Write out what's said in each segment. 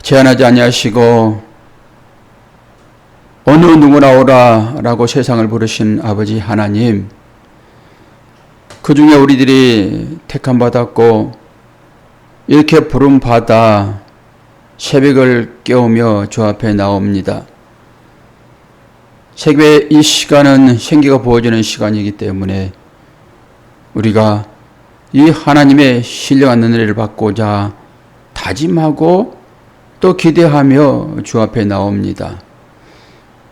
제한하지 아니하시고 어느 누구나 오라라고 세상을 부르신 아버지 하나님, 그 중에 우리들이 택함 받았고 이렇게 부름 받아 새벽을 깨우며 주 앞에 나옵니다. 새벽의 이 시간은 생기가 부어지는 시간이기 때문에 우리가 이 하나님의 신령한 은혜를 받고자 다짐하고 또 기대하며 주 앞에 나옵니다.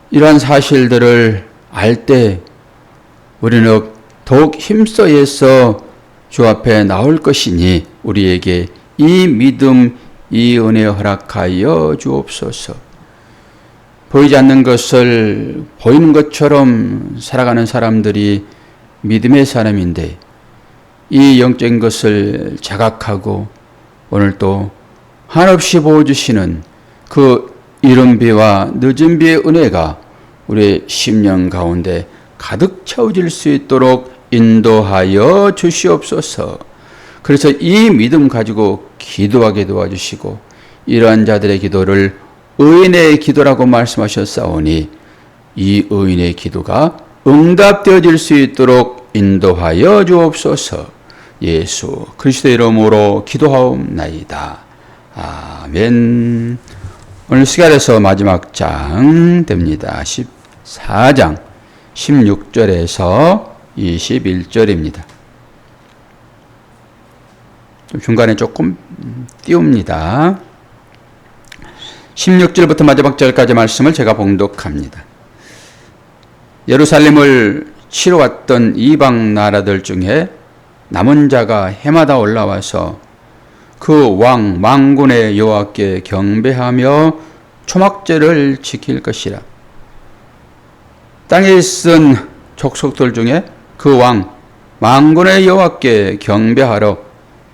이러한 사실들을 알 때 우리는 더욱 힘써서 주 앞에 나올 것이니 우리에게 이 믿음, 이 은혜 허락하여 주옵소서. 보이지 않는 것을 보이는 것처럼 살아가는 사람들이 믿음의 사람인데 이 영적인 것을 자각하고 오늘 또 한없이 보여주시는 그 이른 비와 늦은 비의 은혜가 우리의 심령 가운데 가득 채워질 수 있도록 인도하여 주시옵소서. 그래서 이 믿음 가지고 기도하게 도와주시고 이러한 자들의 기도를 의인의 기도라고 말씀하셨사오니 이 의인의 기도가 응답되어질 수 있도록 인도하여 주옵소서. 예수 그리스도의 이름으로 기도하옵나이다. 아멘. 오늘 시간에서 마지막 장 됩니다. 14장 16절에서 21절입니다. 중간에 조금 띄웁니다. 16절부터 마지막 절까지 말씀을 제가 봉독합니다. 예루살렘을 치러 왔던 이방 나라들 중에 남은 자가 해마다 올라와서 그 왕 만군의 여호와께 경배하며 초막절을 지킬 것이라. 땅에 있은 족속들 중에 그 왕 만군의 여호와께 경배하러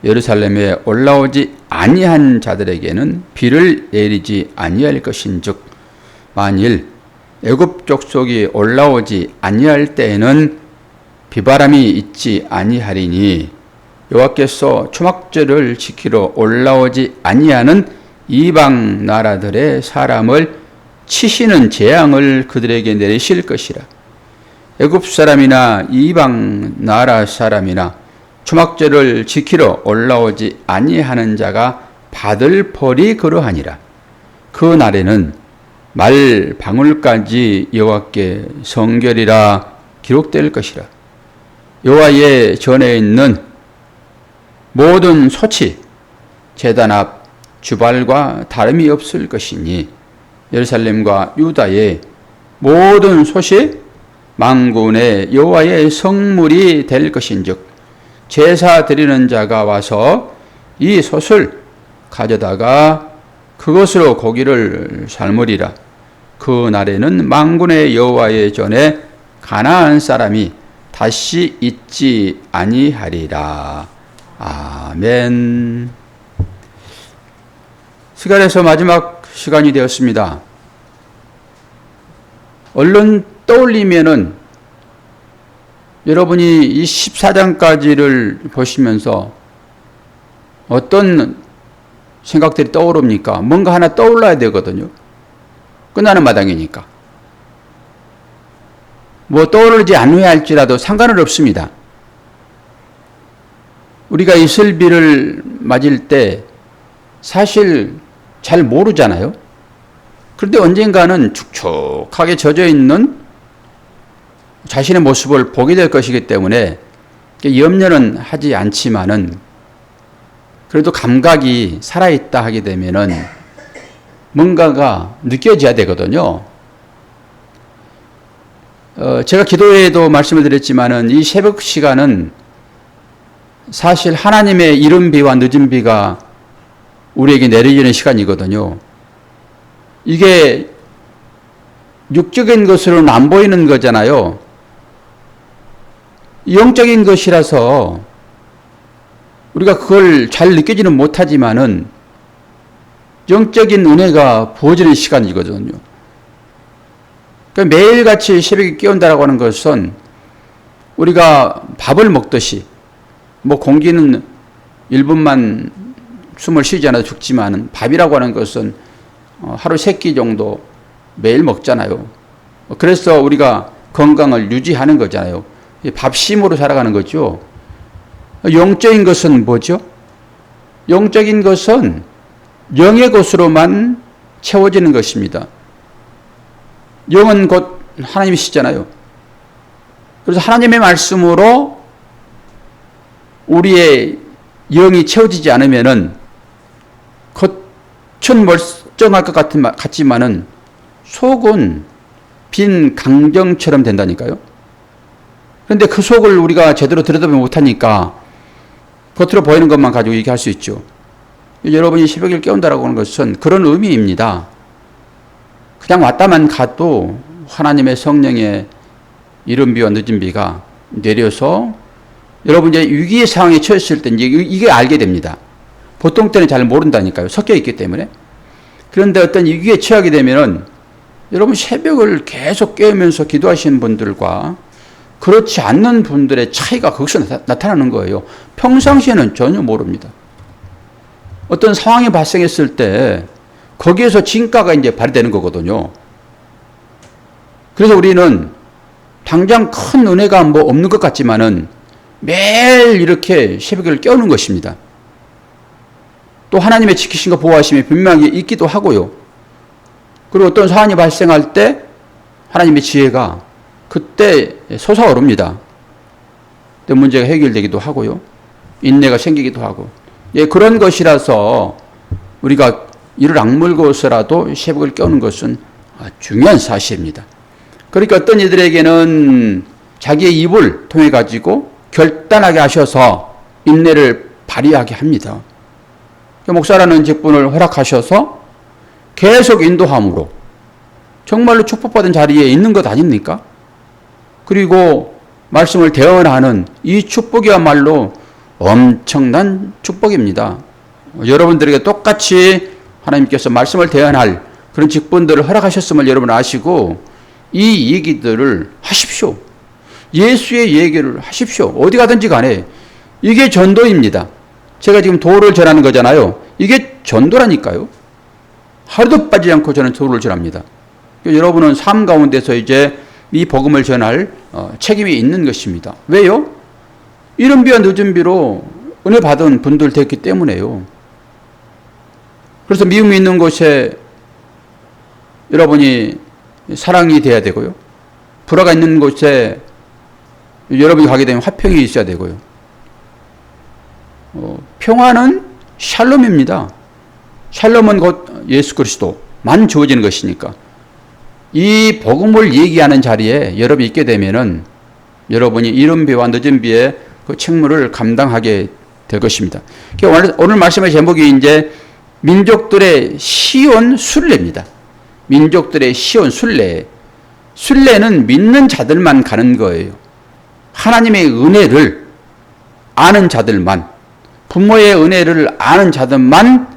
예루살렘에 올라오지 아니한 자들에게는 비를 내리지 아니할 것인즉 만일 애굽 족속이 올라오지 아니할 때에는 비바람이 있지 아니하리니 여호와께서 초막절을 지키러 올라오지 아니하는 이방 나라들의 사람을 치시는 재앙을 그들에게 내리실 것이라. 애굽 사람이나 이방 나라 사람이나 초막절을 지키러 올라오지 아니하는 자가 받을 벌이 그러하니라. 그 날에는 말 방울까지 여호와께 성결이라 기록될 것이라. 여호와의 전에 있는 모든 소치 제단 앞 주발과 다름이 없을 것이니 예루살렘과 유다의 모든 솥이 만군의 여호와의 성물이 될 것인즉 제사 드리는 자가 와서 이 솥을 가져다가 그것으로 고기를 삶으리라. 그 날에는 만군의 여호와의 전에 가나안 사람이 다시 있지 아니하리라. 아멘. 스갈에서 마지막 시간이 되었습니다. 얼른 떠올리면은 여러분이 이 14장까지를 보시면서 어떤 생각들이 떠오릅니까? 뭔가 하나 떠올라야 되거든요. 끝나는 마당이니까. 뭐 떠오르지 않아야 할지라도 상관은 없습니다. 우리가 이슬비를 맞을 때 사실 잘 모르잖아요. 그런데 언젠가는 축축하게 젖어 있는 자신의 모습을 보게 될 것이기 때문에 염려는 하지 않지만은 그래도 감각이 살아있다 하게 되면은 뭔가가 느껴져야 되거든요. 제가 기도회에도 말씀을 드렸지만은 이 새벽 시간은 사실 하나님의 이른 비와 늦은 비가 우리에게 내려지는 시간이거든요. 이게 육적인 것으로는 안 보이는 거잖아요. 영적인 것이라서 우리가 그걸 잘 느끼지는 못하지만은 영적인 은혜가 부어지는 시간이거든요. 그러니까 매일같이 새벽에 깨운다라고 하는 것은 우리가 밥을 먹듯이 뭐 공기는 1분만 숨을 쉬지 않아도 죽지만 밥이라고 하는 것은 하루 3끼 정도 매일 먹잖아요. 그래서 우리가 건강을 유지하는 거잖아요. 밥심으로 살아가는 거죠. 영적인 것은 뭐죠? 영적인 것은 영의 것으로만 채워지는 것입니다. 영은 곧 하나님이시잖아요. 그래서 하나님의 말씀으로 우리의 영이 채워지지 않으면은 겉은 멀쩡할 것 같지만은 속은 빈 강정처럼 된다니까요. 그런데 그 속을 우리가 제대로 들여다보지 못하니까 겉으로 보이는 것만 가지고 얘기할 수 있죠. 여러분이 새벽을 깨운다라고 하는 것은 그런 의미입니다. 그냥 왔다만 가도 하나님의 성령의 이른 비와 늦은 비가 내려서 여러분 이제 위기의 상황에 처했을 때 이게 알게 됩니다. 보통 때는 잘 모른다니까요. 섞여 있기 때문에. 그런데 어떤 위기에 처하게 되면은 여러분 새벽을 계속 깨우면서 기도하시는 분들과 그렇지 않는 분들의 차이가 거기서 나타나는 거예요. 평상시에는 전혀 모릅니다. 어떤 상황이 발생했을 때 거기에서 진가가 이제 발휘되는 거거든요. 그래서 우리는 당장 큰 은혜가 뭐 없는 것 같지만은 매일 이렇게 새벽을 깨우는 것입니다. 또 하나님의 지키심과 보호하심이 분명히 있기도 하고요. 그리고 어떤 사안이 발생할 때 하나님의 지혜가 그때 솟아오릅니다. 그때 문제가 해결되기도 하고요. 인내가 생기기도 하고. 예, 그런 것이라서 우리가 이를 악물고서라도 새벽을 깨우는 것은 중요한 사실입니다. 그러니까 어떤 이들에게는 자기의 입을 통해 가지고 결단하게 하셔서 인내를 발휘하게 합니다. 목사라는 직분을 허락하셔서 계속 인도함으로 정말로 축복받은 자리에 있는 것 아닙니까? 그리고 말씀을 대언하는 이 축복이야말로 엄청난 축복입니다. 여러분들에게 똑같이 하나님께서 말씀을 대언할 그런 직분들을 허락하셨음을 여러분 아시고 이 얘기들을 하십시오. 예수의 얘기를 하십시오. 어디 가든지 간에 이게 전도입니다. 제가 지금 도를 전하는 거잖아요. 이게 전도라니까요. 하루도 빠지지 않고 저는 도를 전합니다. 여러분은 삶 가운데서 이제 이 복음을 전할 책임이 있는 것입니다. 왜요? 이른 비와 늦은 비로 은혜 받은 분들 됐기 때문에요. 그래서 미움이 있는 곳에 여러분이 사랑이 돼야 되고요. 불화가 있는 곳에 여러분이 가게 되면 화평이 있어야 되고요. 평화는 샬롬입니다. 샬롬은 곧 예수 그리스도만 주어지는 것이니까. 이 복음을 얘기하는 자리에 여러분이 있게 되면은 여러분이 이른 비와 늦은 비의 그 책무를 감당하게 될 것입니다. 오늘 말씀의 제목이 이제 민족들의 시온 순례입니다. 민족들의 시온 순례. 순례는 믿는 자들만 가는 거예요. 하나님의 은혜를 아는 자들만, 부모의 은혜를 아는 자들만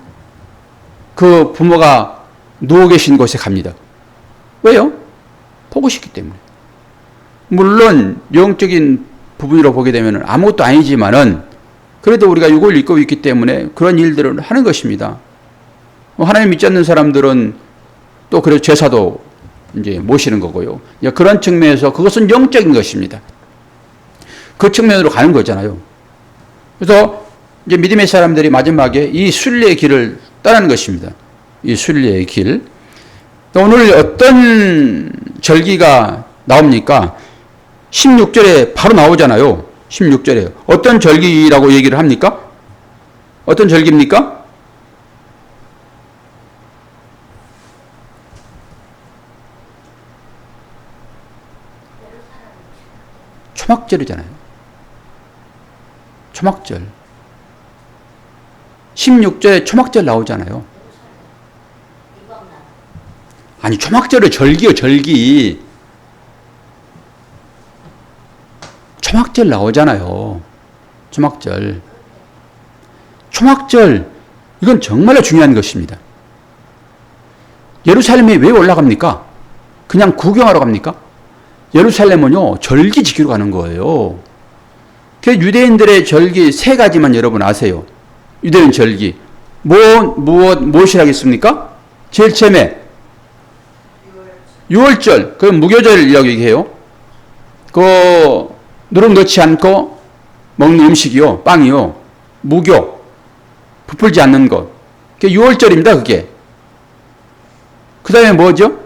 그 부모가 누워 계신 곳에 갑니다. 왜요? 보고 싶기 때문에. 물론 영적인 부분으로 보게 되면 아무것도 아니지만은 그래도 우리가 이걸 읽고 있기 때문에 그런 일들을 하는 것입니다. 하나님 믿지 않는 사람들은 또 그래서 제사도 이제 모시는 거고요. 그런 측면에서 그것은 영적인 것입니다. 그 측면으로 가는 거잖아요. 그래서 이제 믿음의 사람들이 마지막에 이 순례의 길을 떠나는 것입니다. 이 순례의 길. 오늘 어떤 절기가 나옵니까? 16절에 바로 나오잖아요. 16절에. 어떤 절기라고 얘기를 합니까? 어떤 절기입니까? 초막절이잖아요. 초막절. 16절에 초막절 나오잖아요. 아니, 초막절은 절기요, 절기. 초막절 나오잖아요. 초막절. 초막절, 이건 정말로 중요한 것입니다. 예루살렘에 왜 올라갑니까? 그냥 구경하러 갑니까? 예루살렘은요, 절기 지키러 가는 거예요. 그 유대인들의 절기 3가지만 여러분 아세요. 유대인 절기. 무엇이라겠습니까? 제일 처음에 6월절, 그 무교절이라고 얘기해요. 그 누룩 넣지 않고 먹는 음식이요, 빵이요, 무교, 부풀지 않는 것. 그게 6월절입니다, 그게. 그 다음에 뭐죠?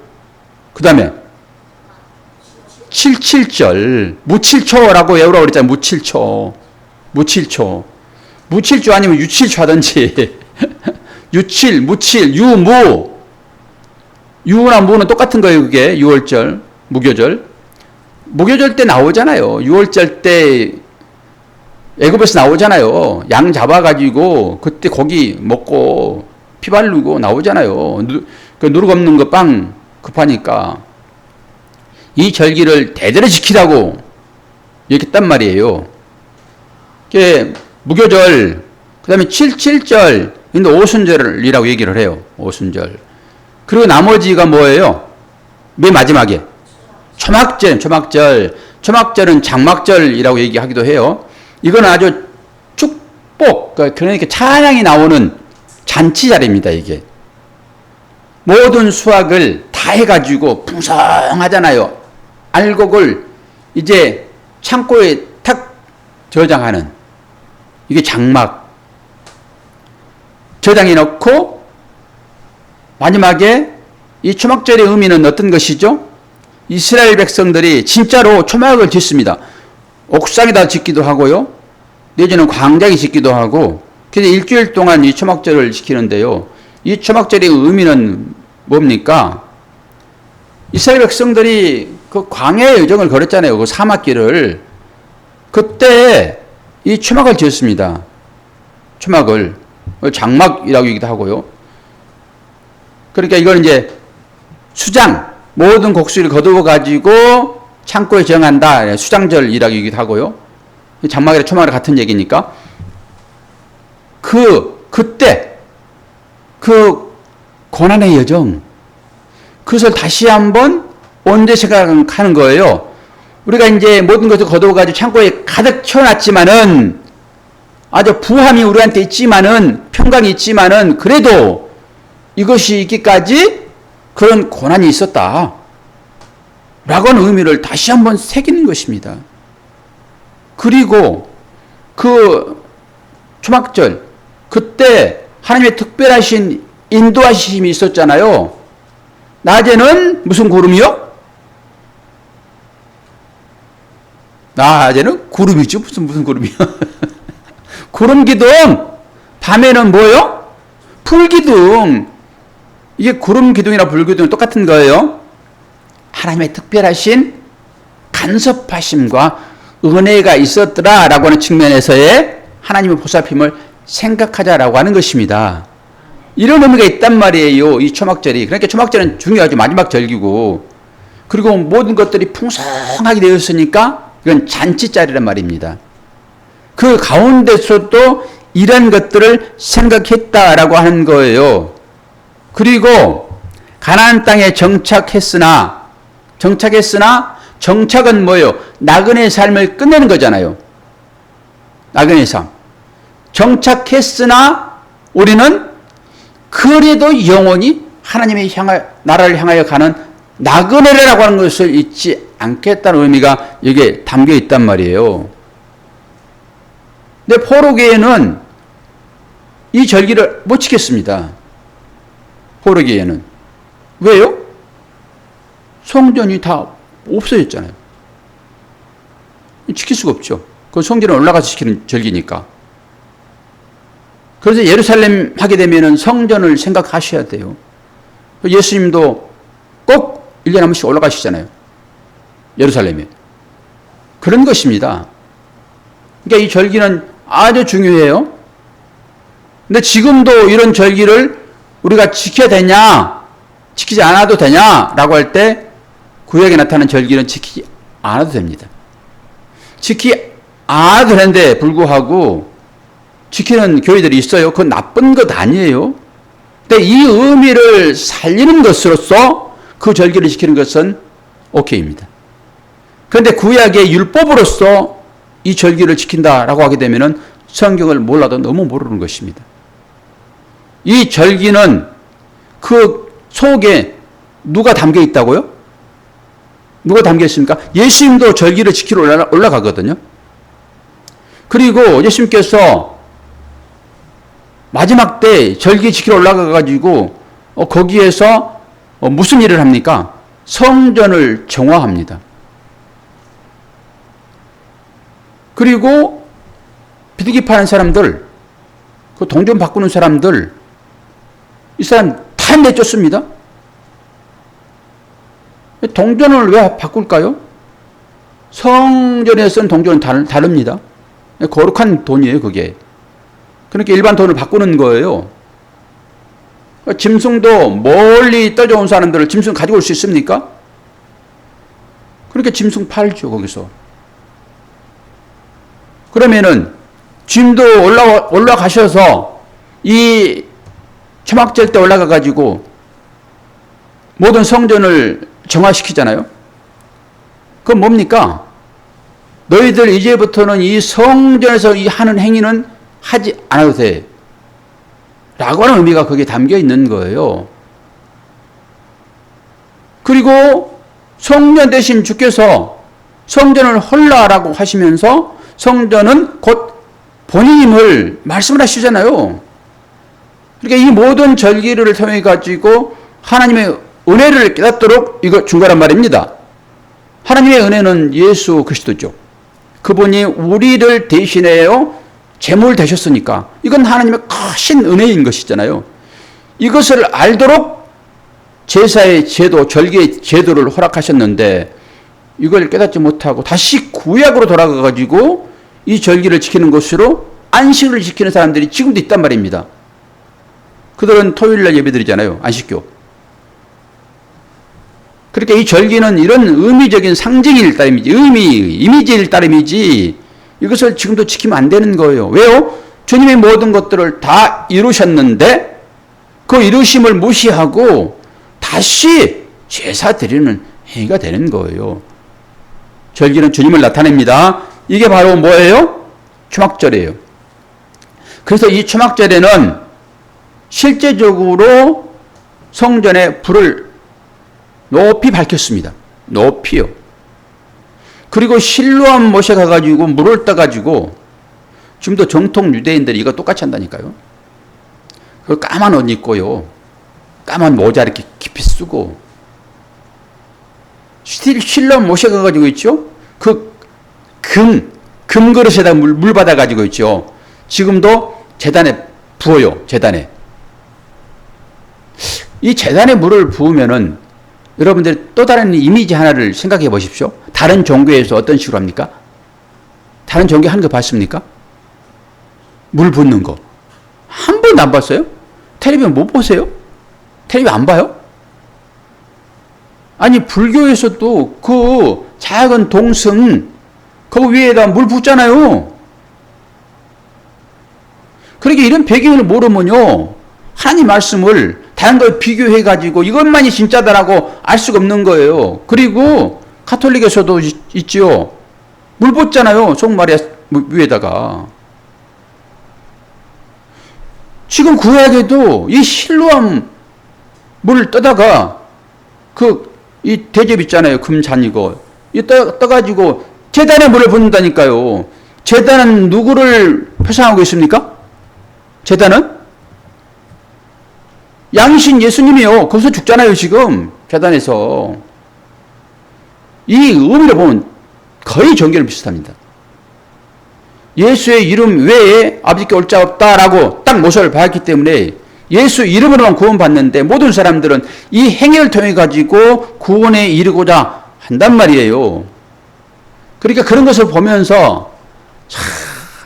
그 다음에 77절, 무칠초라고 외우라고 그랬잖아요. 무칠초. 무칠초. 무칠초 아니면 유칠초 하든지. 유칠, 무칠, 유무. 유나 무는 똑같은 거예요, 그게. 6월절, 무교절. 무교절 때 나오잖아요. 6월절 때 애굽에서 나오잖아요. 양 잡아가지고 그때 고기 먹고 피 바르고 나오잖아요. 그 누룩 없는 거 빵 급하니까. 이 절기를 대대로 지키라고 얘기했단 말이에요. 그게 무교절, 그 다음에 77절, 근데 오순절이라고 얘기를 해요. 오순절. 그리고 나머지가 뭐예요? 맨 마지막에 초막절, 초막절. 초막절은 장막절이라고 얘기하기도 해요. 이건 아주 축복, 그러니까 찬양이 나오는 잔치자리입니다, 이게. 모든 수확을 다 해가지고 풍성하잖아요. 알곡을 이제 창고에 탁 저장하는, 이게 장막. 저장해 놓고 마지막에 이 초막절의 의미는 어떤 것이죠? 이스라엘 백성들이 진짜로 초막을 짓습니다. 옥상에다 짓기도 하고요. 내지는 광장에 짓기도 하고. 그래서 일주일 동안 이 초막절을 지키는데요. 이 초막절의 의미는 뭡니까? 이스라엘 백성들이 그 광야의 여정을 걸었잖아요. 그 사막길을. 그때 이 초막을 지었습니다. 초막을. 장막이라고 얘기도 하고요. 그러니까 이걸 이제 수장, 모든 곡수를 거두어 가지고 창고에 정한다. 수장절이라고 얘기도 하고요. 장막이랑 초막이랑 같은 얘기니까. 그때 그 고난의 여정, 그것을 다시 한번 언제 생각하는 거예요. 우리가 이제 모든 것을 거두어 가지고 창고에 가득 채워놨지만은, 아주 부함이 우리한테 있지만은, 평강이 있지만은, 그래도 이것이 있기까지 그런 고난이 있었다. 라고 하는 의미를 다시 한번 새기는 것입니다. 그리고 그 초막절, 그때 하나님의 특별하신 인도하심이 있었잖아요. 낮에는 무슨 구름이요? 낮에는 구름이죠. 무슨 구름이요? 구름 기둥. 밤에는 뭐요? 불 기둥. 이게 구름 기둥이나 불 기둥은 똑같은 거예요. 하나님의 특별하신 간섭하심과 은혜가 있었더라라고 하는 측면에서의 하나님의 보살핌을 생각하자라고 하는 것입니다. 이런 의미가 있단 말이에요. 이 초막절이. 그러니까 초막절은 중요하죠. 마지막 절기고. 그리고 모든 것들이 풍성하게 되었으니까 이건 잔치자리란 말입니다. 그 가운데서도 이런 것들을 생각했다라고 하는 거예요. 그리고 가나안 땅에 정착했으나 정착은 뭐예요? 나그네 삶을 끝내는 거잖아요. 나그네 삶. 정착했으나 우리는 그래도 영원히 하나님의 나라를 향하여 가는 나그네라고 하는 것을 잊지 않겠다는 의미가 여기에 담겨 있단 말이에요. 근데 포로교회는 이 절기를 못 지켰습니다. 포로교회는. 왜요? 성전이 다 없어졌잖아요. 지킬 수가 없죠. 그 성전에 올라가서 지키는 절기니까. 그래서 예루살렘 하게 되면은 성전을 생각하셔야 돼요. 예수님도 꼭 1년에 한 번씩 올라가시잖아요. 예루살렘에. 그런 것입니다. 그러니까 이 절기는 아주 중요해요. 근데 지금도 이런 절기를 우리가 지켜야 되냐, 지키지 않아도 되냐, 라고 할 때 구약에 나타난 절기는 지키지 않아도 됩니다. 지키지 않아도 되는데 불구하고 지키는 교회들이 있어요. 그건 나쁜 것 아니에요. 근데 이 의미를 살리는 것으로서 그 절기를 지키는 것은 오케이입니다. 그런데 구약의 율법으로서 이 절기를 지킨다라고 하게 되면은 성경을 몰라도 너무 모르는 것입니다. 이 절기는 그 속에 누가 담겨 있다고요? 누가 담겨 있습니까? 예수님도 절기를 지키러 올라가거든요. 그리고 예수님께서 마지막 때 절기 지키러 올라가가지고 거기에서 무슨 일을 합니까? 성전을 정화합니다. 그리고 비둘기 파는 사람들, 그 동전 바꾸는 사람들, 이 사람 다 내쫓습니다. 동전을 왜 바꿀까요? 성전에 쓴 동전은 다릅니다. 거룩한 돈이에요, 그게. 그러니까 일반 돈을 바꾸는 거예요. 짐승도 멀리 떠져온 사람들을 짐승 가지고 올 수 있습니까? 그렇게 짐승 팔죠, 거기서. 그러면은 주님도 올라가셔서 이 초막절 때 올라가가지고 모든 성전을 정화시키잖아요. 그건 뭡니까? 너희들 이제부터는 이 성전에서 이 하는 행위는 하지 않아도 돼. 라고 하는 의미가 거기에 담겨 있는 거예요. 그리고 성전 대신 주께서 성전을 헐라라고 하시면서 성전은 곧 본인임을 말씀을 하시잖아요. 그러니까 이 모든 절기를 통해 가지고 하나님의 은혜를 깨닫도록 이거 준 거란 말입니다. 하나님의 은혜는 예수 그리스도죠. 그분이 우리를 대신해요 제물 되셨으니까 이건 하나님의 크신 은혜인 것이잖아요. 이것을 알도록 제사의 제도, 절기의 제도를 허락하셨는데 이걸 깨닫지 못하고 다시 구약으로 돌아가 가지고 이 절기를 지키는 것으로 안식을 지키는 사람들이 지금도 있단 말입니다. 그들은 토요일날 예배드리잖아요. 안식교. 그러니까 이 절기는 이런 의미적인 상징일 따름이지, 이미지일 따름이지 이것을 지금도 지키면 안 되는 거예요. 왜요? 주님이 모든 것들을 다 이루셨는데 그 이루심을 무시하고 다시 제사 드리는 행위가 되는 거예요. 절기는 주님을 나타냅니다. 이게 바로 뭐예요? 초막절이에요. 그래서 이 초막절에는 실제적으로 성전에 불을 높이 밝혔습니다. 높이요. 그리고 실로암 못에 가가지고 물을 떠가지고 지금도 정통 유대인들이 이거 똑같이 한다니까요. 그 까만 옷 입고요. 까만 모자 이렇게 깊이 쓰고 실로암 못에 가가지고 있죠. 그 금 그릇에다 물 받아가지고 있죠. 지금도 제단에 부어요. 제단에. 이 제단에 물을 부으면은 여러분들이 또 다른 이미지 하나를 생각해 보십시오. 다른 종교에서 어떤 식으로 합니까? 다른 종교 하는 거 봤습니까? 물 붓는 거. 한 번도 안 봤어요? 텔레비전 못 보세요? 텔레비전 안 봐요? 아니, 불교에서도 그 작은 동승, 그 위에다 물 붓잖아요. 그러니까 이런 배경을 모르면요, 하나님 말씀을 다른 걸 비교해가지고 이것만이 진짜다라고 알 수가 없는 거예요. 그리고 가톨릭에서도 있지요. 물 붓잖아요. 속마리아 위에다가. 지금 구약에도 이 실로암 물을 떠다가 이 대접 있잖아요. 금잔 이거. 이 떠가지고 제단에 물을 붓는다니까요. 제단은 누구를 표상하고 있습니까? 제단은? 양신 예수님이요. 거기서 죽잖아요, 지금. 제단에서. 이 의미를 보면 거의 정결 비슷합니다. 예수의 이름 외에 아버지께 올 자 없다라고 딱 모습을 봤기 때문에 예수 이름으로만 구원받는데 모든 사람들은 이 행위를 통해 가지고 구원에 이르고자 한단 말이에요. 그러니까 그런 것을 보면서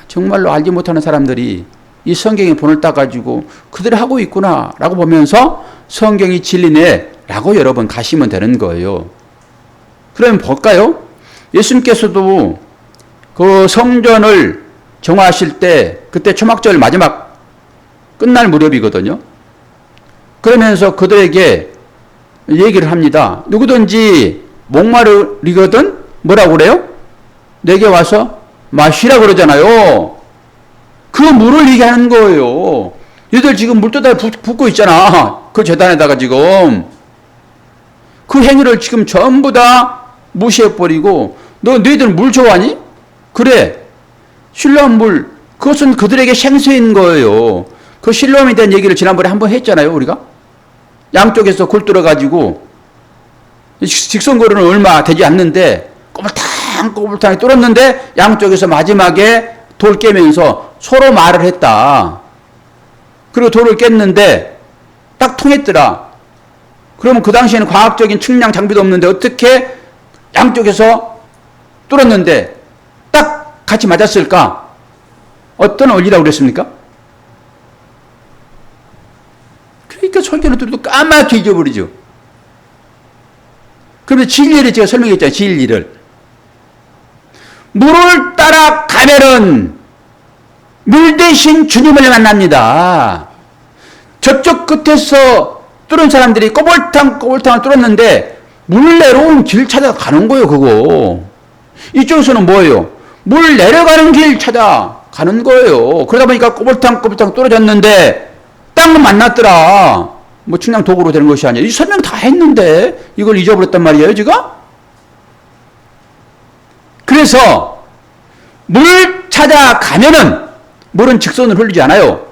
정말로 알지 못하는 사람들이 이 성경의 본을 따가지고 그들이 하고 있구나 라고 보면서 성경이 진리네 라고 여러 번 가시면 되는 거예요. 그러면 볼까요? 예수님께서도 그 성전을 정화하실 때 그때 초막절 마지막 끝날 무렵이거든요. 그러면서 그들에게 얘기를 합니다. 누구든지 목마르리거든 뭐라고 그래요? 내게 와서 마시라 그러잖아요. 그 물을 얘기하는 거예요. 얘들 지금 물 떠다 붓고 있잖아. 그 제단에다가 지금 그 행위를 지금 전부 다 무시해버리고 너희들 물 좋아하니? 그래. 실로암 물 그것은 그들에게 생수인 거예요. 그 실로암에 대한 얘기를 지난번에 한번 했잖아요. 우리가. 양쪽에서 골 뚫어가지고 직선거리는 얼마 되지 않는데 꼬불탕꼬불탕 뚫었는데 양쪽에서 마지막에 돌 깨면서 서로 말을 했다. 그리고 돌을 깼는데 딱 통했더라. 그러면 그 당시에는 과학적인 측량 장비도 없는데 어떻게 양쪽에서 뚫었는데 딱 같이 맞았을까? 어떤 원리라고 그랬습니까? 그러니까 설교를 들어도 까맣게 잊어버리죠. 그러면 진리를 제가 설명했잖아요. 진리를. 물을 따라가면은 물 대신 주님을 만납니다. 저쪽 끝에서 뚫은 사람들이 꼬불탕꼬불탕을 뚫었는데 물 내려오는 길 찾아가는 거예요. 그거. 이쪽에서는 뭐예요? 물 내려가는 길 찾아가는 거예요. 그러다 보니까 꼬불탕꼬불탕 뚫어졌는데 딱 만났더라. 뭐 측량 도구로 되는 것이 아니에요. 이 설명 다 했는데 이걸 잊어버렸단 말이에요. 제가. 그래서 물 찾아가면은 물은 직선으로 흐르지 않아요.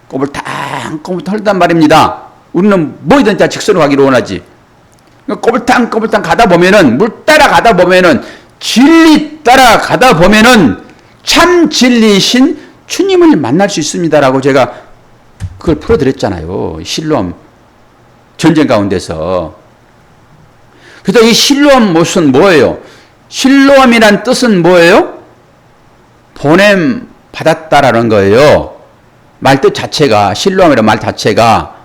꼬불탕꼬불탕 흐른단 말입니다. 우리는 뭐이든 다 직선으로 가기를 원하지. 꼬불탕꼬불탕 가다 보면은 물 따라가다 보면은 진리 따라가다 보면은 참 진리이신 주님을 만날 수 있습니다라고 제가 그걸 풀어드렸잖아요. 실로암 전쟁 가운데서. 그래서 이 실로암 못은 뭐예요? 실로암이란 뜻은 뭐예요? 보냄 받았다라는 거예요. 말뜻 자체가, 실로암이라는 말 자체가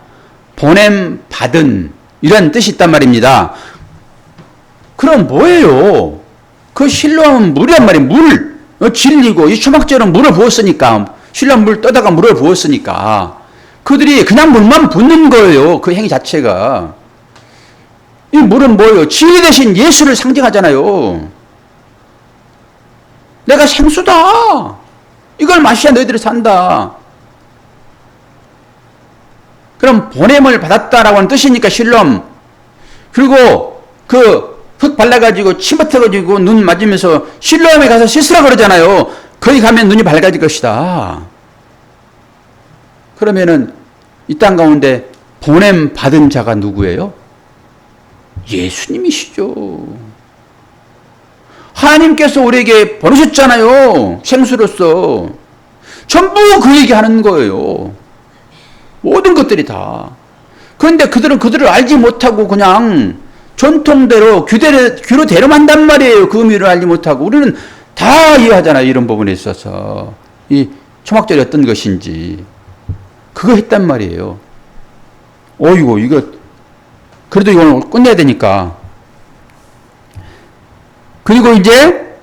보냄 받은 이런 뜻이 있단 말입니다. 그럼 뭐예요? 그 실로암은 물이란 말이에요. 물. 진리고 이 초막절은 물을 부었으니까 실로암 물 떠다가 물을 부었으니까 그들이 그냥 물만 붓는 거예요. 그 행위 자체가. 이 물은 뭐예요? 진리 대신 예수를 상징하잖아요. 내가 생수다. 이걸 마셔야 너희들이 산다. 그럼 보냄을 받았다라고 하는 뜻이니까 실로암. 그리고 그 흙 발라가지고 침 뱉어가지고 눈 맞으면서 실로암에 가서 씻으라 그러잖아요. 거기 가면 눈이 밝아질 것이다. 그러면은 이 땅 가운데 보냄 받은 자가 누구예요? 예수님이시죠. 하나님께서 우리에게 보내셨잖아요. 생수로서. 전부 그 얘기하는 거예요. 모든 것들이 다. 그런데 그들은 그들을 알지 못하고 그냥 전통대로 규로대로 만단 말이에요. 그 의미를 알지 못하고. 우리는 다 이해하잖아요. 이런 부분에 있어서. 이 초막절이 어떤 것인지. 그거 했단 말이에요. 어이구, 이거, 그래도 이걸 끝내야 되니까. 그리고 이제,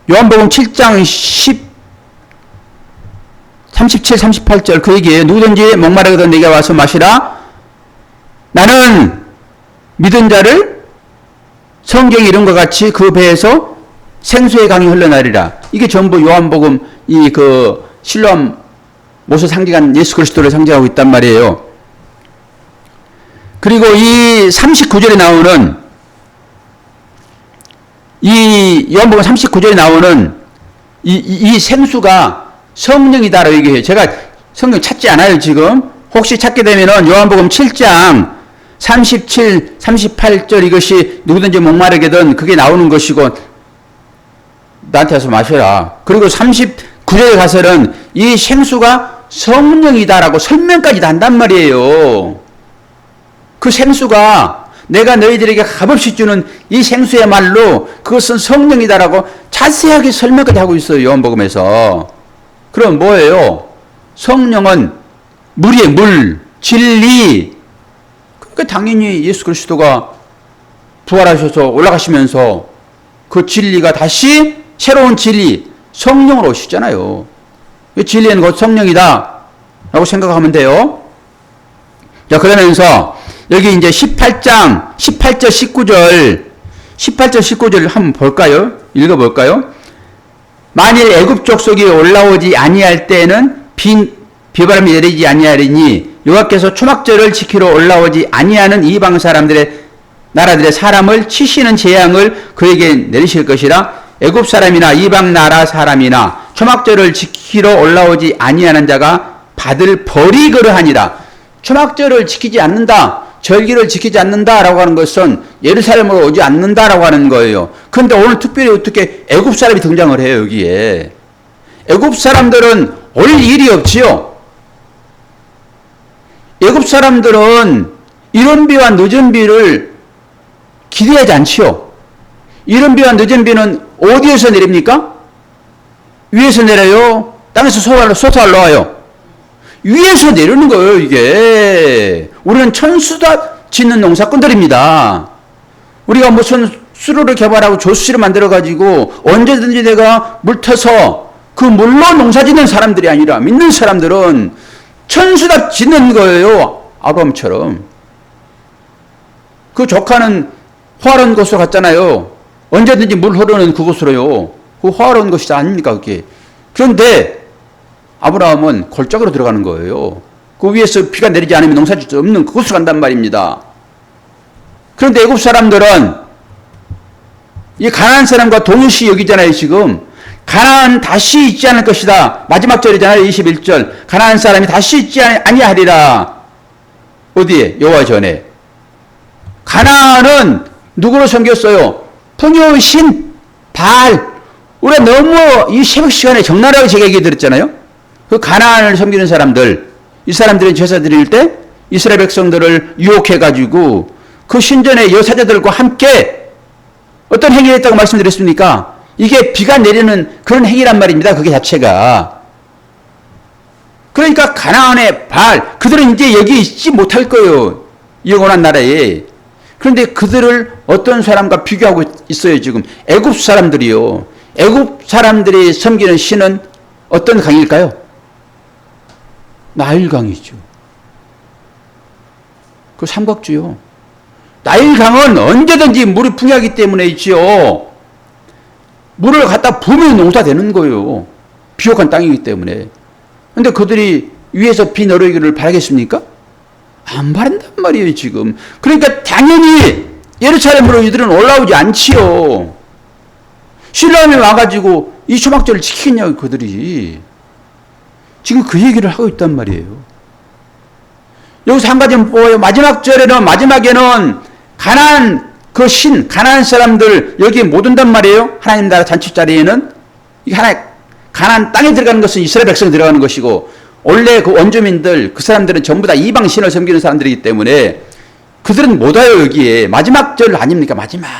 요한복음 7장 37, 38절 그 얘기예요. 누구든지 목마르거든 내게 와서 마시라. 나는 믿은 자를 성경에 이런 것 같이 그 배에서 생수의 강이 흘러나리라. 이게 전부 요한복음 이 그 실로암 못을 상징한 예수 그리스도를 상징하고 있단 말이에요. 그리고 이 39절에 나오는 이 요한복음 39절에 나오는 이 생수가 성령이다라고 얘기해요. 제가 성경 찾지 않아요, 지금. 혹시 찾게 되면은 요한복음 7장 37, 38절 이것이 누구든지 목마르게든 그게 나오는 것이고 나한테 와서 마셔라. 그리고 39절에 가서는 이 생수가 성령이다라고 설명까지 다 한단 말이에요. 그 생수가 내가 너희들에게 값없이 주는 이 생수의 말로 그것은 성령이다라고 자세하게 설명까지 하고 있어요. 요한복음에서. 그럼 뭐예요? 성령은 물이에요. 물, 진리. 그러니까 당연히 예수 그리스도가 부활하셔서 올라가시면서 그 진리가 다시 새로운 진리, 성령으로 오시잖아요. 진리는 곧 성령이다 라고 생각하면 돼요. 자, 그러면서 여기 이제 18장 18절 19절 18절 19절 한번 볼까요? 읽어볼까요? 만일 애굽 족속이 올라오지 아니할 때에는 비바람이 내리지 아니하리니 여호와께서 초막절을 지키러 올라오지 아니하는 이방 사람들의 나라들의 사람을 치시는 재앙을 그에게 내리실 것이라. 애굽 사람이나 이방 나라 사람이나 초막절을 지키러 올라오지 아니하는 자가 받을 벌이 그러하니라. 초막절을 지키지 않는다, 절기를 지키지 않는다라고 하는 것은 예루살렘으로 오지 않는다라고 하는 거예요. 그런데 오늘 특별히 어떻게 애굽 사람이 등장을 해요, 여기에. 애굽 사람들은 올 일이 없지요. 애굽 사람들은 이른 비와 늦은 비를 기대하지 않지요. 이른 비와 늦은 비는 어디에서 내립니까? 위에서 내려요? 땅에서 솟아 올라와요? 위에서 내리는 거예요, 이게. 우리는 천수다 짓는 농사꾼들입니다. 우리가 무슨 수로를 개발하고 조수실을 만들어가지고 언제든지 내가 물 터서 그 물로 농사 짓는 사람들이 아니라 믿는 사람들은 천수다 짓는 거예요, 아브라함처럼. 그 조카는 호화로운 곳으로 갔잖아요. 언제든지 물 흐르는 그곳으로요. 그 호화로운 것이 아닙니까, 그게. 그런데 아브라함은 골짜기로 들어가는 거예요. 그 위에서 비가 내리지 않으면 농사질 수 없는 그곳으로 간단 말입니다. 그런데 애굽 사람들은 이 가나안 사람과 동일시 여기잖아요, 지금. 가나안 다시 있지 않을 것이다. 마지막 절이잖아요, 21절. 가나안 사람이 다시 있지 아니하리라. 어디에? 여호와 전에. 가나안은 누구로 섬겼어요? 풍요의 신 바알. 우리가 너무 이 새벽 시간에 적나라하게 제가 얘기 드렸잖아요. 그 가나안을 섬기는 사람들, 이 사람들이 제사 드릴 때 이스라엘 백성들을 유혹해가지고 그 신전의 여사제들과 함께 어떤 행위를 했다고 말씀드렸습니까? 이게 비가 내리는 그런 행위란 말입니다. 그게 자체가. 그러니까 가나안의 바알, 그들은 이제 여기 있지 못할 거예요, 영원한 나라에. 그런데 그들을 어떤 사람과 비교하고 있어요, 지금. 애굽 사람들이요. 애굽 사람들이 섬기는 신은 어떤 강일까요? 나일강이죠. 그 삼각주요. 나일강은 언제든지 물이 풍요하기 때문에 있지요. 물을 갖다 부으면 농사되는 거예요. 비옥한 땅이기 때문에. 그런데 그들이 위에서 비 내리기를 바라겠습니까? 안 바란단 말이에요, 지금. 그러니까 당연히 예루살렘으로 이들은 올라오지 않지요. 신라임에 와가지고 이 초막절을 지키냐고, 그들이. 지금 그 얘기를 하고 있단 말이에요. 여기서 한 가지 보아요. 마지막에는 가나안 그 신, 가나안 사람들 여기에 못 온단 말이에요. 하나님 나라 잔치 자리에는. 가나안 땅에 들어가는 것은 이스라엘 백성이 들어가는 것이고, 원래 그 원주민들, 그 사람들은 전부 다 이방 신을 섬기는 사람들이기 때문에 그들은 못 와요, 여기에. 마지막 절 아닙니까? 마지막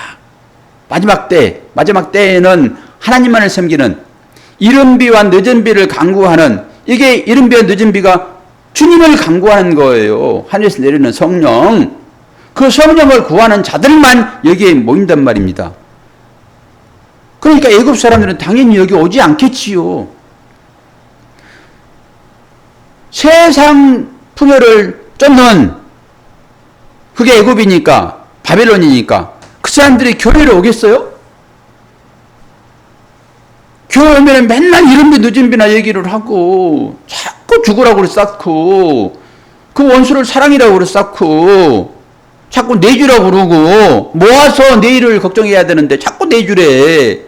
때에는 하나님만을 섬기는, 이른 비와 늦은 비를 강구하는, 이게 이른 비와 늦은 비가 주님을 강구하는 거예요. 하늘에서 내리는 성령. 그 성령을 구하는 자들만 여기에 모인단 말입니다. 그러니까 애굽 사람들은 당연히 여기 오지 않겠지요. 세상 풍요를 쫓는, 그게 애굽이니까, 바벨론이니까 그 사람들이 교회를 오겠어요? 교회 오면 맨날 이른 비 늦은 비나 얘기를 하고 자꾸 죽으라고 쌓고 그 원수를 사랑이라고 쌓고 자꾸 내주라고 그러고 모아서 내일을 걱정해야 되는데 자꾸 내주래.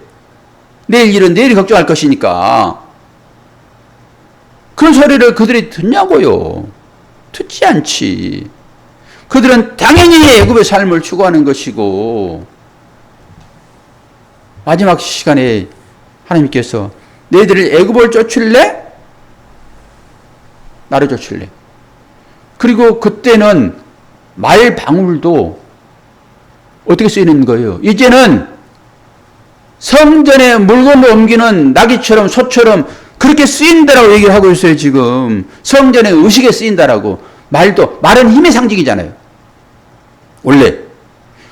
내일 일은 내일이 걱정할 것이니까. 그런 소리를 그들이 듣냐고요. 듣지 않지. 그들은 당연히 애굽의 삶을 추구하는 것이고, 마지막 시간에 하나님께서 너희들을 애굽을 쫓을래? 나를 쫓을래? 그리고 그때는 말 방울도 어떻게 쓰이는 거예요? 이제는 성전에 물건을 옮기는 나귀처럼 소처럼 그렇게 쓰인다라고 얘기를 하고 있어요, 지금. 성전에 의식에 쓰인다라고. 말은 힘의 상징이잖아요. 원래.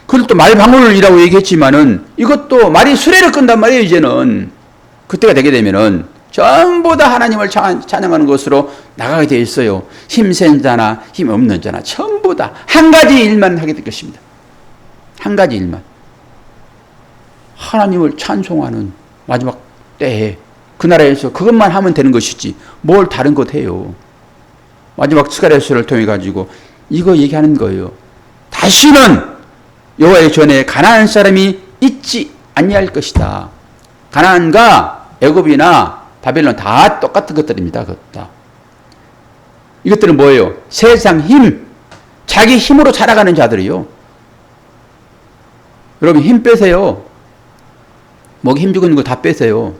그걸 또 말방울이라고 얘기했지만은 이것도 말이 수레를 끈단 말이에요, 이제는. 그때가 되게 되면은 전부 다 하나님을 찬양하는 것으로 나가게 되어 있어요. 힘센 자나 힘 없는 자나 전부 다 한 가지 일만 하게 될 것입니다. 한 가지 일만. 하나님을 찬송하는 마지막 때에 그 나라에서 그것만 하면 되는 것이지 뭘 다른 것 해요. 마지막 스가랴서를 통해 가지고 이거 얘기하는 거예요. 다시는 여호와의 전에 가나안 사람이 있지 아니할 것이다. 가나안과 애굽이나 바벨론 다 똑같은 것들입니다. 그것다. 이것들은 뭐예요? 세상 힘, 자기 힘으로 살아가는 자들이요. 여러분 힘 빼세요. 목에 힘 주고 있는 거 다 빼세요.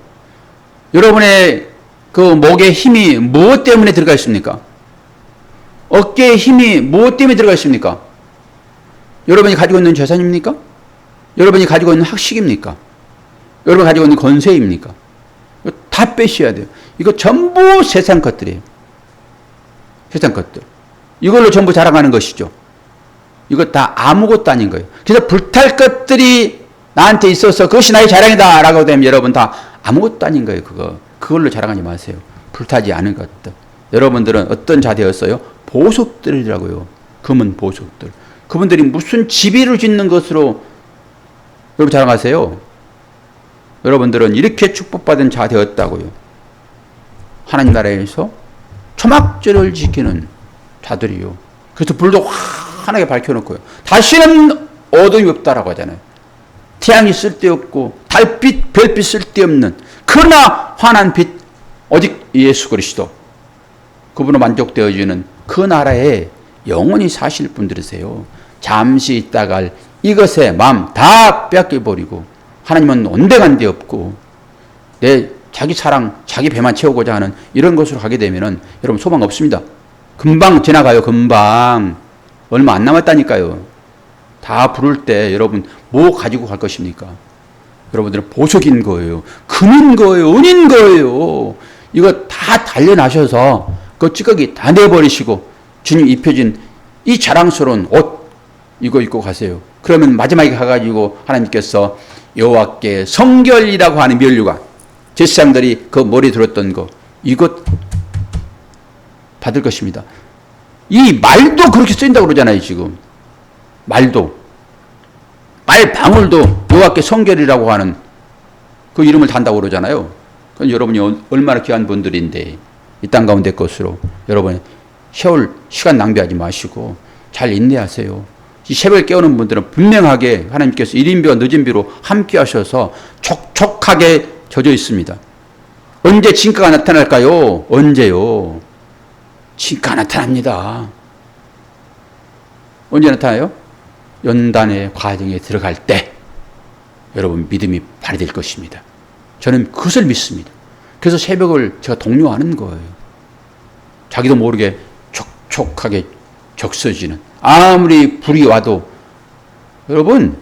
여러분의 그 목에 힘이 무엇 때문에 들어가 있습니까? 어깨에 힘이 무엇 때문에 들어가 있습니까? 여러분이 가지고 있는 재산입니까? 여러분이 가지고 있는 학식입니까? 여러분이 가지고 있는 권세입니까? 다 빼셔야 돼요. 이거 전부 세상 것들이에요. 세상 것들. 이걸로 전부 자라가는 것이죠. 이거 다 아무것도 아닌 거예요. 그래서 불탈 것들이 나한테 있어서 그것이 나의 자랑이다 라고 되면 여러분 다 아무것도 아닌 거예요. 그걸로 자랑하지 마세요. 불타지 않은 것들. 여러분들은 어떤 자되었어요? 보석들이라고요. 금은 보석들. 그분들이 무슨 지비를 짓는 것으로 여러분 자랑하세요? 여러분들은 이렇게 축복받은 자 되었다고요. 하나님 나라에서 초막절을 지키는 자들이요. 그래서 불도 환하게 밝혀놓고요. 다시는 어둠이 없다라고 하잖아요. 태양이 쓸데없고 달빛, 별빛 쓸데없는 그러나 환한 빛 오직 예수 그리스도 그분으로 만족되어지는 그 나라에 영원히 사실 분들이세요. 잠시 있다갈 이것에 마음 다 뺏겨버리고 하나님은 온데간데 없고 내 자기 사랑, 자기 배만 채우고자 하는 이런 것으로 가게 되면은 여러분 소망 없습니다. 금방 지나가요. 금방. 얼마 안 남았다니까요. 다 부를 때 여러분 뭐 가지고 갈 것입니까? 여러분들은 보석인 거예요. 금인 거예요. 은인 거예요. 이거 다 단련하셔서 그 찌꺼기 다 내버리시고 주님 입혀진 이 자랑스러운 옷 이거 입고 가세요. 그러면 마지막에 가가지고 하나님께서 여호와께 성결이라고 하는 면류관 제사장들이 그 머리에 들었던 거 이것 받을 것입니다. 이 말도 그렇게 쓰인다고 그러잖아요. 지금 말도 말 방울도 여호와께 성결이라고 하는 그 이름을 단다고 그러잖아요. 그럼 여러분이 얼마나 귀한 분들인데 이 땅 가운데 것으로 여러분 세월 시간 낭비하지 마시고 잘 인내하세요. 이 새벽에 깨우는 분들은 분명하게 하나님께서 1인비와 늦은비로 함께 하셔서 촉촉하게 젖어 있습니다. 언제 진가가 나타날까요? 언제요? 진가 나타납니다. 언제 나타나요? 연단의 과정에 들어갈 때 여러분 믿음이 발휘될 것입니다. 저는 그것을 믿습니다. 그래서 새벽을 제가 독려하는 거예요. 자기도 모르게 촉촉하게 적셔지는 아무리 불이 와도 여러분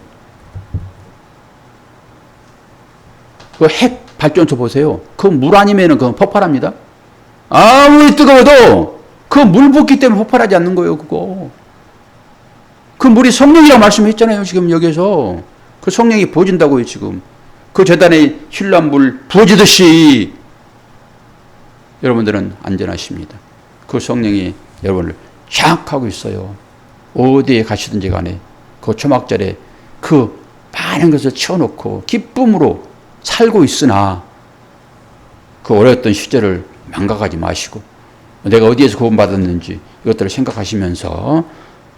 그 핵 발전소 보세요. 그 물 아니면은 그건 폭발합니다. 아무리 뜨거워도 그 물 붓기 때문에 폭발하지 않는 거예요. 그거. 그 물이 성령이라고 말씀했잖아요. 지금 여기서 그 성령이 부어진다고요. 지금 그 재단에 신란 물 부어지듯이 여러분들은 안전하십니다. 그 성령이 여러분을 장악하고 있어요. 어디에 가시든지 간에 그 초막절에 그 많은 것을 채워놓고 기쁨으로 살고 있으나 그 어려웠던 시절을 망각하지 마시고 내가 어디에서 구원받았는지 이것들을 생각하시면서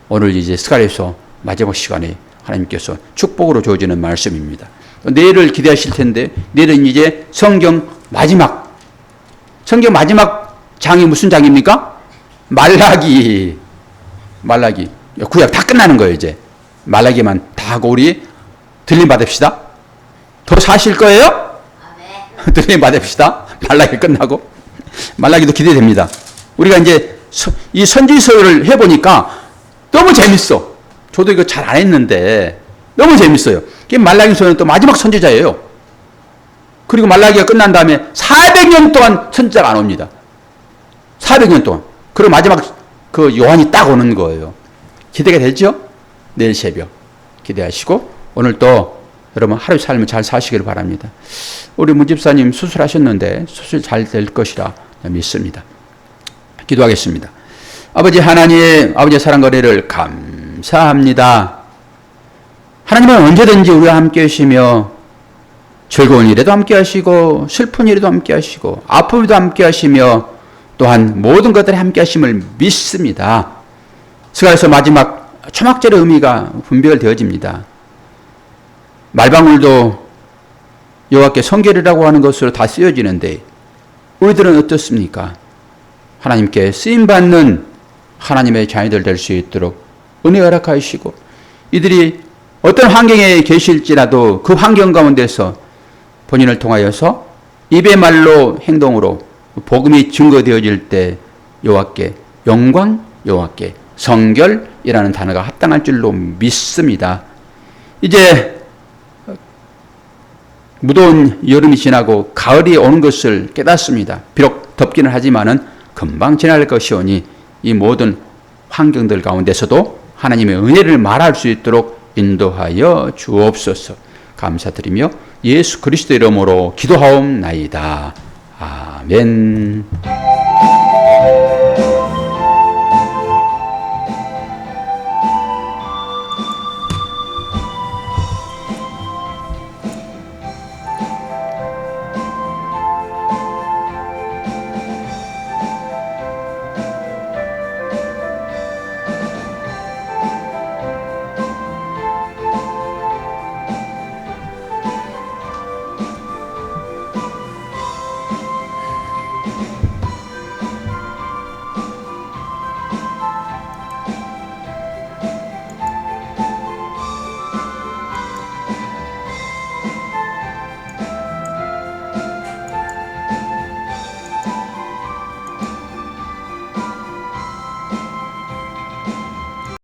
오늘 이제 스가랴서 마지막 시간에 하나님께서 축복으로 주어지는 말씀입니다. 내일을 기대하실 텐데 내일은 이제 성경 마지막 장이 무슨 장입니까? 말라기 구약 다 끝나는 거예요. 이제 말라기만 다 하고 우리 들림 받읍시다. 더 사실 거예요? 들림 받읍시다. 말라기 끝나고 말라기도 기대됩니다. 우리가 이제 이 선지서를 해보니까 너무 재밌어. 저도 이거 잘 안 했는데 너무 재밌어요. 말라기 선지자는 또 마지막 선지자예요. 그리고 말라기가 끝난 다음에 400년 동안 선지자가 안 옵니다. 400년 동안. 그리고 마지막 그 요한이 딱 오는 거예요. 기대가 되죠? 내일 새벽 기대하시고 오늘 또 여러분 하루 삶을 잘 사시기를 바랍니다. 우리 문집사님 수술하셨는데 수술 잘 될 것이라 믿습니다. 기도하겠습니다. 아버지 하나님, 아버지의 사랑과 은혜를 감사합니다. 하나님은 언제든지 우리와 함께 하시며 즐거운 일에도 함께 하시고 슬픈 일에도 함께 하시고 아픔에도 함께 하시며 또한 모든 것들에 함께 하심을 믿습니다. 스가랴서 마지막 초막절의 의미가 분별되어집니다. 말방울도 여호와께 성결이라고 하는 것으로 다 쓰여지는데 우리들은 어떻습니까? 하나님께 쓰임받는 하나님의 자녀들 될 수 있도록 은혜 허락하시고 이들이 어떤 환경에 계실지라도 그 환경 가운데서 본인을 통하여서 입의 말로 행동으로 복음이 증거되어질 때 여호와께 영광, 여호와께 성결이라는 단어가 합당할 줄로 믿습니다. 이제 무더운 여름이 지나고 가을이 오는 것을 깨닫습니다. 비록 덥기는 하지만은 금방 지날 것이오니 이 모든 환경들 가운데서도 하나님의 은혜를 말할 수 있도록 인도하여 주옵소서. 감사드리며 예수 그리스도 이름으로 기도하옵나이다. 아멘.